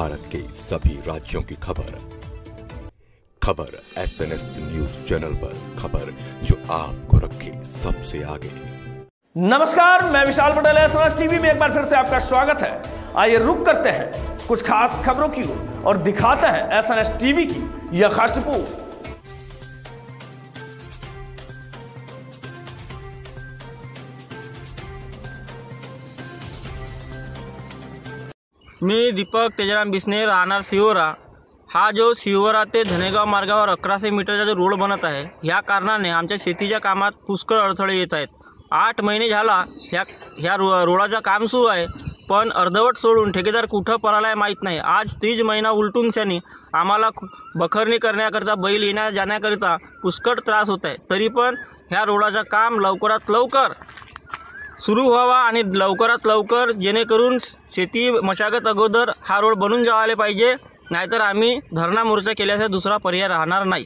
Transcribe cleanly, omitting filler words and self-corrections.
भारत के सभी राज्यों की खबर SNS न्यूज चैनल पर, खबर जो आपको रखे सबसे आगे। नमस्कार, मैं विशाल पटेल, SNS टीवी में एक बार फिर से आपका स्वागत है। आइए रुक करते हैं कुछ खास खबरों की ओर और दिखाते हैं SNS टीवी की यह खास रिपोर्ट। मी दीपक तेजराम बिसने, राहणार सिहोरा। हा जो सिहोरा ते धनेगाव मार्गावर 1100 मीटरचा जो रोड बनत आहे, ह्या कारणाने आमच्या शेतीच्या कामात पुष्कळ अडथळे येत आहेत। 8 महिने झाला ह्या रोडाचं काम सुरू आहे, पण अर्धवट सोडून ठेकेदार कुठं पळालाय माहीत नाही। आज 30 महिना उलटून शनी आम्हाला बखरणी करण्याकरता, बैल येण्या जाण्याकरिता पुष्कळ त्रास होत आहे। तरी पण ह्या रोडाचं काम लवकरात लवकर सुरू व्हावा आणि लवकरात लवकर, जेणेकरून शेती मशागत अगोदर हा रोड बनून जावाले पाहिजे, नाहीतर आम्ही धरणा मोर्चा केल्याशिवाय दुसरा पर्याय राहणार नाही।